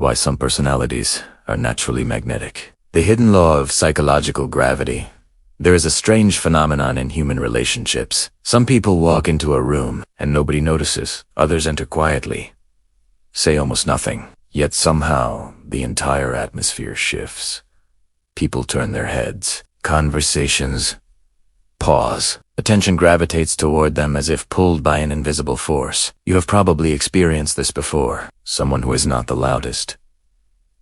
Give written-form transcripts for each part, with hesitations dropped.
why some personalities are naturally magnetic. The hidden law of psychological gravity. There is a strange phenomenon in human relationships. Some people walk into a room and nobody notices. Others enter quietly, say almost nothing. Yet somehow the entire atmosphere shifts. People turn their heads. Conversations pause. Attention gravitates toward them as if pulled by an invisible force. You have probably experienced this before. Someone who is not the loudest,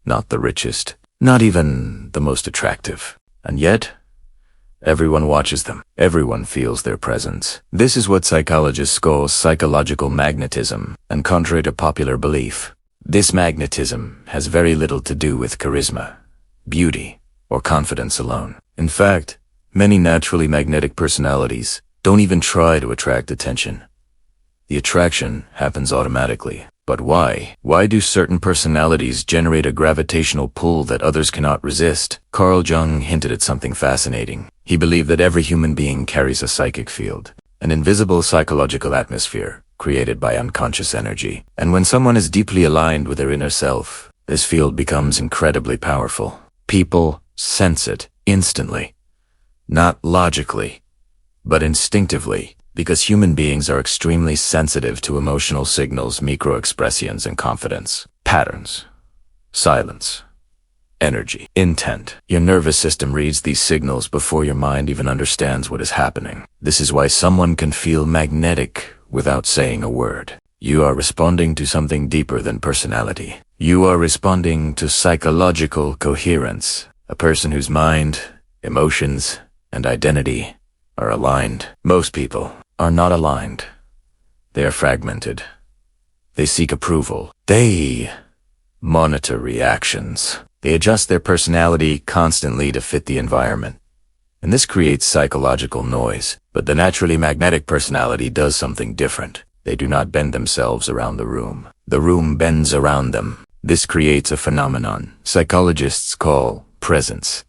not the richest, not even the most attractive. And yet, everyone watches them. Everyone feels their presence. This is what psychologists call psychological magnetism, and contrary to popular belief, this magnetism has very little to do with charisma, beauty, or confidence alone. In fact, many naturally magnetic personalities don't even try to attract attention. The attraction happens automatically. But why? Why do certain personalities generate a gravitational pull that others cannot resist? Carl Jung hinted at something fascinating. He believed that every human being carries a psychic field, an invisible psychological atmosphere created by unconscious energy. And when someone is deeply aligned with their inner self, this field becomes incredibly powerful. People sense it instantly. Not logically, but instinctively, because human beings are extremely sensitive to emotional signals, microexpressions, and confidence. Patterns, silence, energy, intent. Your nervous system reads these signals before your mind even understands what is happening. This is why someone can feel magnetic without saying a word. You are responding to something deeper than personality. You are responding to psychological coherence, a person whose mind, emotions, and identity are aligned. Most people are not aligned. They are fragmented. They seek approval. They monitor reactions. They adjust their personality constantly to fit the environment. And this creates psychological noise. But the naturally magnetic personality does something different. They do not bend themselves around the room. The room bends around them. This creates a phenomenon psychologists call presence.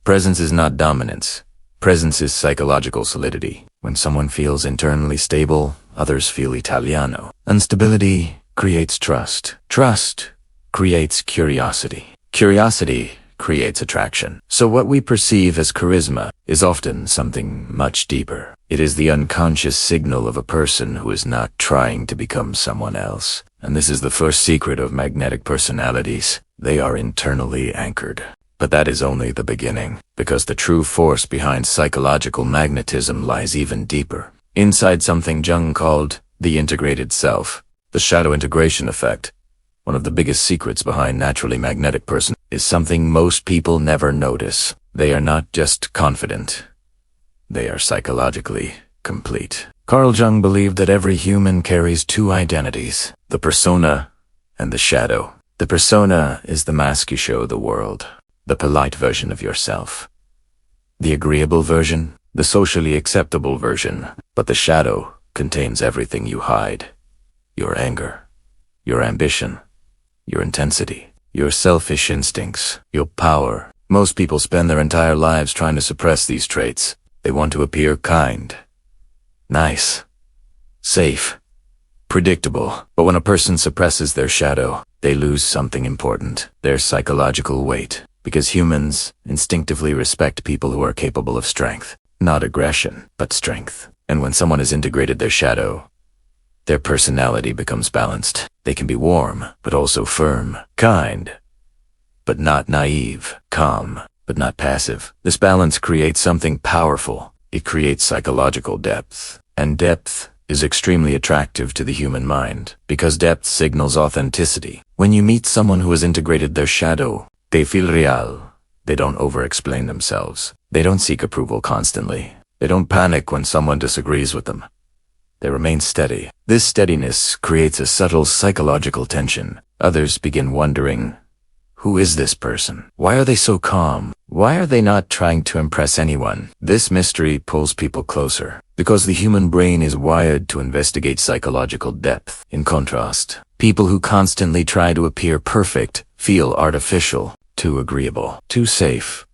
Presence is not dominance. Presence is psychological solidity. When someone feels internally stable, others feel Italiano. Instability creates trust. Trust creates curiosity. Curiosity creates attraction. So what we perceive as charisma is often something much deeper. It is the unconscious signal of a person who is not trying to become someone else. And this is the first secret of magnetic personalities. They are internally anchored. But that is only the beginning, because the true force behind psychological magnetism lies even deeper, inside something Jung called the integrated self, the shadow integration effect. One of the biggest secrets behind naturally magnetic person is something most people never notice. They are not just confident. They are psychologically complete. Carl Jung believed that every human carries two identities, the persona and the shadow. The persona is the mask you show the world. The polite version of yourself, the agreeable version, the socially acceptable version. But the shadow contains everything you hide: your anger, your ambition, your intensity, your selfish instincts, your power. Most people spend their entire lives trying to suppress these traits. They want to appear kind, nice, safe, predictable. But when a person suppresses their shadow, they lose something important: their psychological weight. Because humans instinctively respect people who are capable of strength, not aggression, but strength. And when someone has integrated their shadow, their personality becomes balanced. They can be warm, but also firm, kind, but not naive, calm, but not passive. This balance creates something powerful. It creates psychological depth. And depth is extremely attractive to the human mind, because depth signals authenticity. When you meet someone who has integrated their shadow, they feel real. They don't over-explain themselves. They don't seek approval constantly. They don't panic when someone disagrees with them. They remain steady. This steadiness creates a subtle psychological tension. Others begin wondering, who is this person? Why are they so calm? Why are they not trying to impress anyone? This mystery pulls people closer, because the human brain is wired to investigate psychological depth. In contrast, people who constantly try to appear perfect feel artificial, too agreeable, too safe,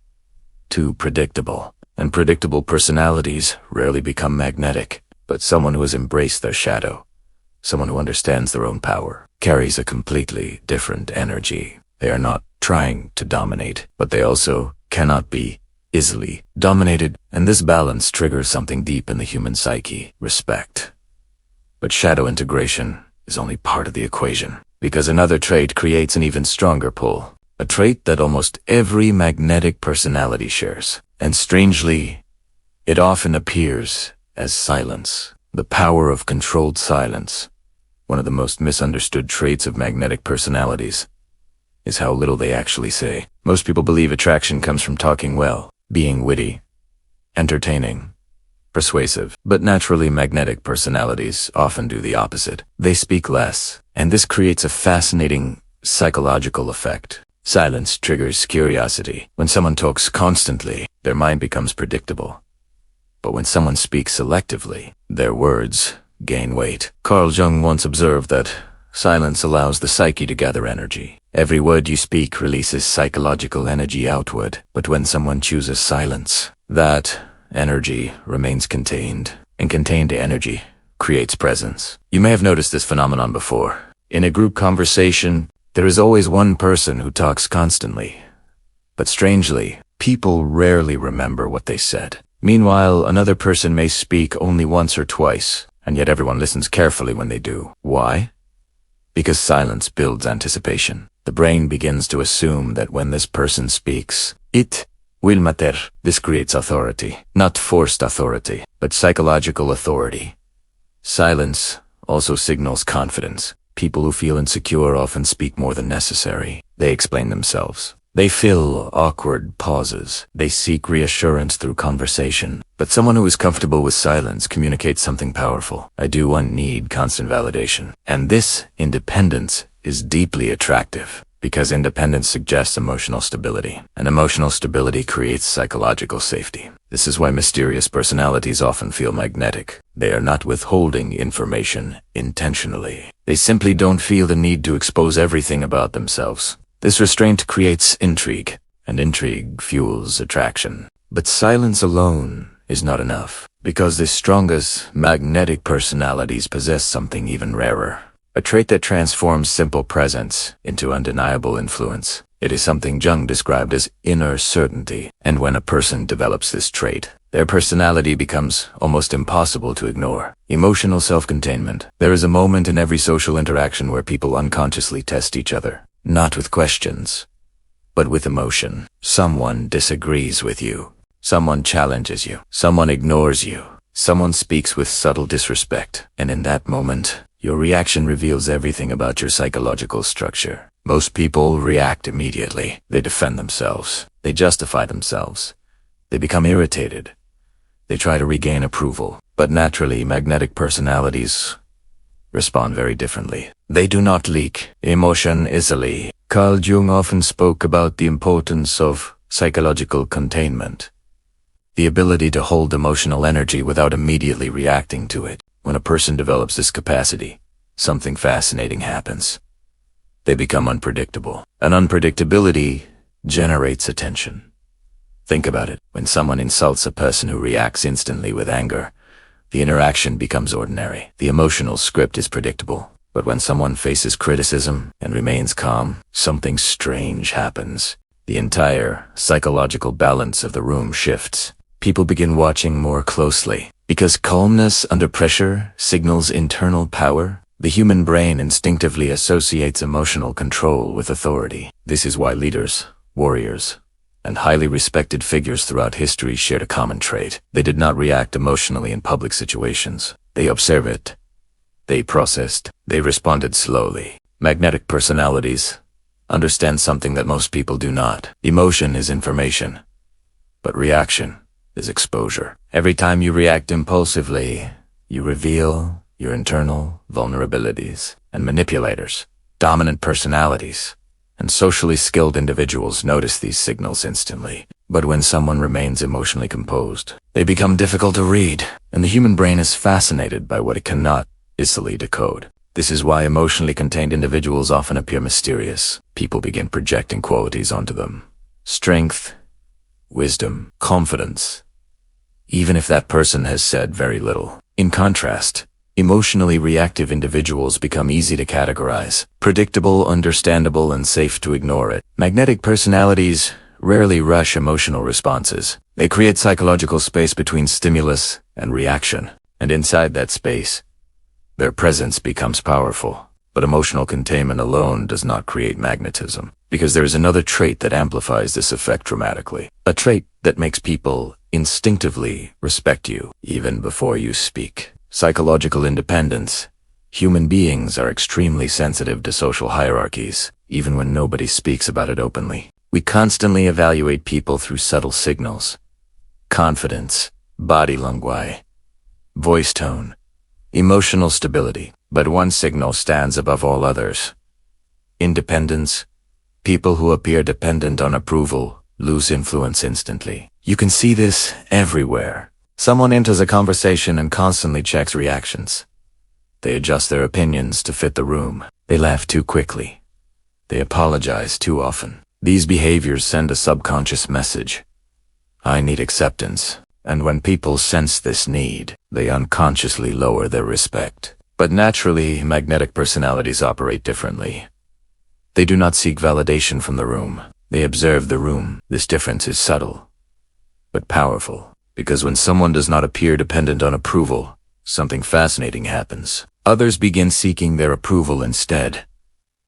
too predictable. And predictable personalities rarely become magnetic. But someone who has embraced their shadow, someone who understands their own power, carries a completely different energy. They are not trying to dominate, but they also cannot be easily dominated, and this balance triggers something deep in the human psyche: respect. But shadow integration is only part of the equation, because another trait creates an even stronger pull, a trait that almost every magnetic personality shares. And strangely, it often appears as silence, the power of controlled silence. One of the most misunderstood traits of magnetic personalities is how little they actually say. Most people believe attraction comes from talking well, being witty, entertaining, persuasive. But naturally, magnetic personalities often do the opposite. They speak less, and this creates a fascinating psychological effect. Silence triggers curiosity. When someone talks constantly, their mind becomes predictable. But when someone speaks selectively, their words gain weight. Carl Jung once observed that silence allows the psyche to gather energy. Every word you speak releases psychological energy outward, but when someone chooses silence, that energy remains contained, and contained energy creates presence. You may have noticed this phenomenon before. In a group conversation, there is always one person who talks constantly. But strangely, people rarely remember what they said. Meanwhile, another person may speak only once or twice, and yet everyone listens carefully when they do. Why? Because silence builds anticipation. The brain begins to assume that when this person speaks, it will matter. This creates authority, not forced authority, but psychological authority. Silence also signals confidence. People who feel insecure often speak more than necessary. They explain themselves. They fill awkward pauses. They seek reassurance through conversation. But someone who is comfortable with silence communicates something powerful. I do need constant validation. And this independence is deeply attractive, because independence suggests emotional stability, and emotional stability creates psychological safety. This is why mysterious personalities often feel magnetic. They are not withholding information intentionally. They simply don't feel the need to expose everything about themselves. This restraint creates intrigue, and intrigue fuels attraction. But silence alone is not enough, because the strongest magnetic personalities possess something even rarer. A trait that transforms simple presence into undeniable influence. It is something Jung described as inner certainty, and when a person develops this trait, their personality becomes almost impossible to ignore. Emotional self-containment. There is a moment in every social interaction where people unconsciously test each other, not with questions, but with emotion. Someone disagrees with you. Someone challenges you. Someone ignores you. Someone speaks with subtle disrespect, and in that moment, your reaction reveals everything about your psychological structure. Most people react immediately. They defend themselves. They justify themselves. They become irritated. They try to regain approval. But naturally, magnetic personalities respond very differently. They do not leak emotion easily. Carl Jung often spoke about the importance of psychological containment, the ability to hold emotional energy without immediately reacting to it. When a person develops this capacity, something fascinating happens. They become unpredictable. And unpredictability generates attention. Think about it. When someone insults a person who reacts instantly with anger, the interaction becomes ordinary. The emotional script is predictable. But when someone faces criticism and remains calm, something strange happens. The entire psychological balance of the room shifts. People begin watching more closely. Because calmness under pressure signals internal power, the human brain instinctively associates emotional control with authority. This is why leaders, warriors, and highly respected figures throughout history shared a common trait. They did not react emotionally in public situations. They observed it. They processed. They responded slowly. Magnetic personalities understand something that most people do not. Emotion is information, but reaction is exposure. Every time you react impulsively, you reveal your internal vulnerabilities. And manipulators, dominant personalities, and socially skilled individuals notice these signals instantly. But when someone remains emotionally composed, they become difficult to read, and the human brain is fascinated by what it cannot easily decode. This is why emotionally contained individuals often appear mysterious. People begin projecting qualities onto them: strength, wisdom, confidence, even if that person has said very little. In contrast, Emotionally reactive individuals become easy to categorize, predictable, understandable, and safe to ignore it. Magnetic personalities rarely rush emotional responses. They create psychological space between stimulus and reaction, and inside that space, their presence becomes powerful. But emotional containment alone does not create magnetism, because there is another trait that amplifies this effect dramatically. A trait that makes people instinctively respect you, even before you speak. Psychological independence. Human beings are extremely sensitive to social hierarchies, even when nobody speaks about it openly. We constantly evaluate people through subtle signals. Confidence, body language, voice tone, emotional stability. But one signal stands above all others. Independence. People who appear dependent on approval lose influence instantly. You can see this everywhere. Someone enters a conversation and constantly checks reactions. They adjust their opinions to fit the room. They laugh too quickly. They apologize too often. These behaviors send a subconscious message. I need acceptance. And when people sense this need, they unconsciously lower their respect. But naturally, magnetic personalities operate differently. They do not seek validation from the room. They observe the room. This difference is subtle, but powerful. Because when someone does not appear dependent on approval, something fascinating happens. Others begin seeking their approval instead.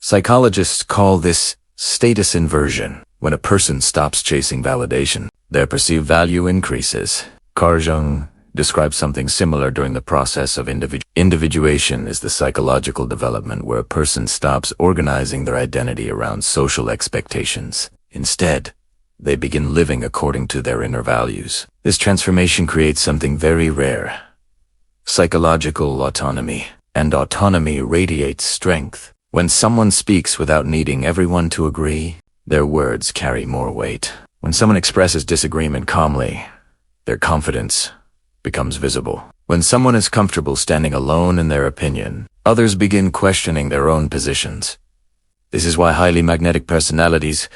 Psychologists call this status inversion. When a person stops chasing validation, their perceived value increases. Carl Jung describes something similar during the process of individuation is the psychological development where a person stops organizing their identity around social expectations. Instead, they begin living according to their inner values. This transformation creates something very rare: psychological autonomy. And autonomy radiates strength. When someone speaks without needing everyone to agree, their words carry more weight. When someone expresses disagreement calmly, their confidence becomes visible. When someone is comfortable standing alone in their opinion, others begin questioning their own positions. This is why highly magnetic personalities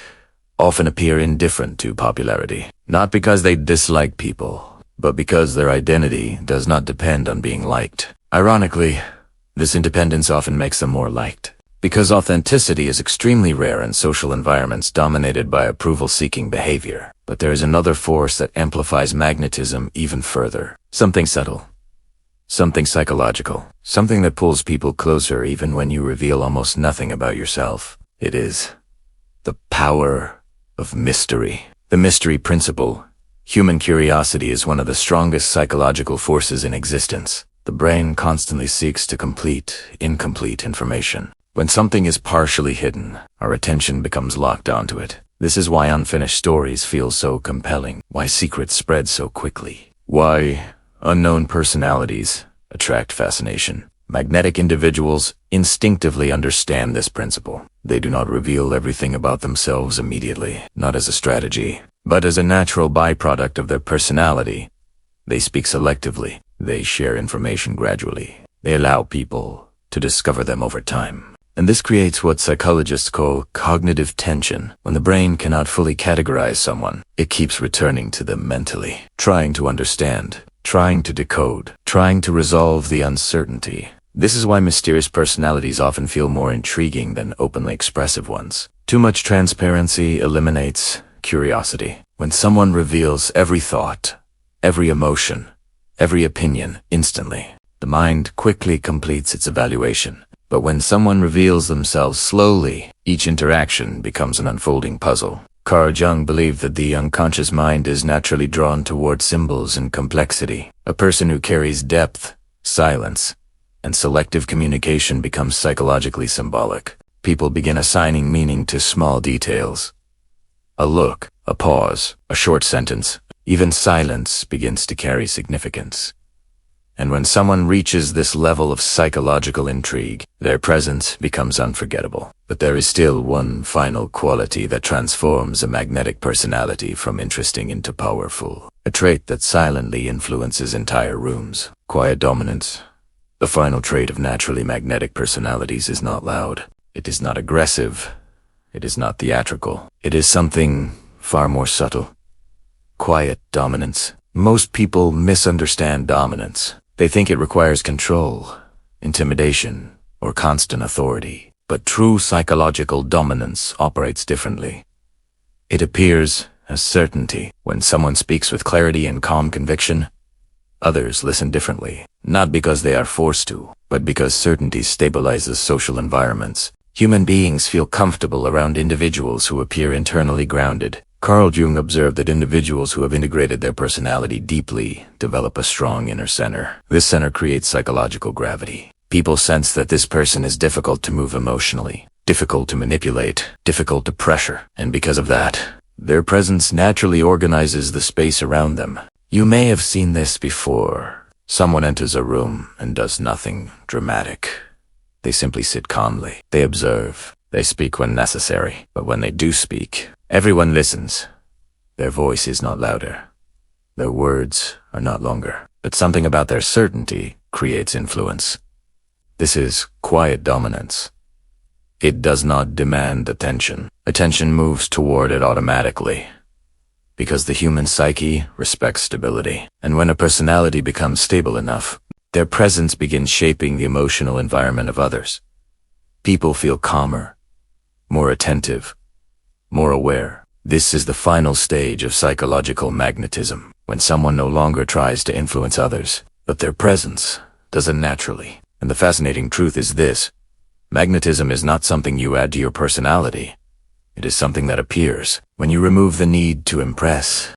often appear indifferent to popularity. Not because they dislike people, but because their identity does not depend on being liked. Ironically, this independence often makes them more liked. Because authenticity is extremely rare in social environments dominated by approval-seeking behavior. But there is another force that amplifies magnetism even further. Something subtle. Something psychological. Something that pulls people closer even when you reveal almost nothing about yourself. It is the power of mystery. The mystery principle. Human curiosity is one of the strongest psychological forces in existence. The brain constantly seeks to complete incomplete information. When something is partially hidden, our attention becomes locked onto it. This is why unfinished stories feel so compelling, why secrets spread so quickly, why unknown personalities attract fascination. Magnetic individuals instinctively understand this principle. They do not reveal everything about themselves immediately, not as a strategy, but as a natural byproduct of their personality. They speak selectively. They share information gradually. They allow people to discover them over time. And this creates what psychologists call cognitive tension. When the brain cannot fully categorize someone, it keeps returning to them mentally, trying to understand, trying to decode, trying to resolve the uncertainty. This is why mysterious personalities often feel more intriguing than openly expressive ones. Too much transparency eliminates curiosity. When someone reveals every thought, every emotion, every opinion instantly, the mind quickly completes its evaluation. But when someone reveals themselves slowly, each interaction becomes an unfolding puzzle. Carl Jung believed that the unconscious mind is naturally drawn toward symbols and complexity. A person who carries depth, silence, and selective communication becomes psychologically symbolic. People begin assigning meaning to small details. A look, a pause, a short sentence, even silence begins to carry significance. And when someone reaches this level of psychological intrigue, their presence becomes unforgettable. But there is still one final quality that transforms a magnetic personality from interesting into powerful. A trait that silently influences entire rooms. Quiet dominance. The final trait of naturally magnetic personalities is not loud. It is not aggressive. It is not theatrical. It is something far more subtle. Quiet dominance. Most people misunderstand dominance. They think it requires control, intimidation, or constant authority. But true psychological dominance operates differently. It appears as certainty. When someone speaks with clarity and calm conviction, others listen differently, not because they are forced to, but because certainty stabilizes social environments. Human beings feel comfortable around individuals who appear internally grounded. Carl Jung observed that individuals who have integrated their personality deeply develop a strong inner center. This center creates psychological gravity. People sense that this person is difficult to move emotionally, difficult to manipulate, difficult to pressure, and because of that, their presence naturally organizes the space around them. You may have seen this before. Someone enters a room and does nothing dramatic. They simply sit calmly. They observe. They speak when necessary. But when they do speak, everyone listens. Their voice is not louder. Their words are not longer. But something about their certainty creates influence. This is quiet dominance. It does not demand attention. Attention moves toward it automatically, because the human psyche respects stability. And when a personality becomes stable enough, their presence begins shaping the emotional environment of others. People feel calmer, more attentive, more aware. This is the final stage of psychological magnetism, when someone no longer tries to influence others, but their presence does it naturally. And the fascinating truth is this: magnetism is not something you add to your personality. It is something that appears when you remove the need to impress,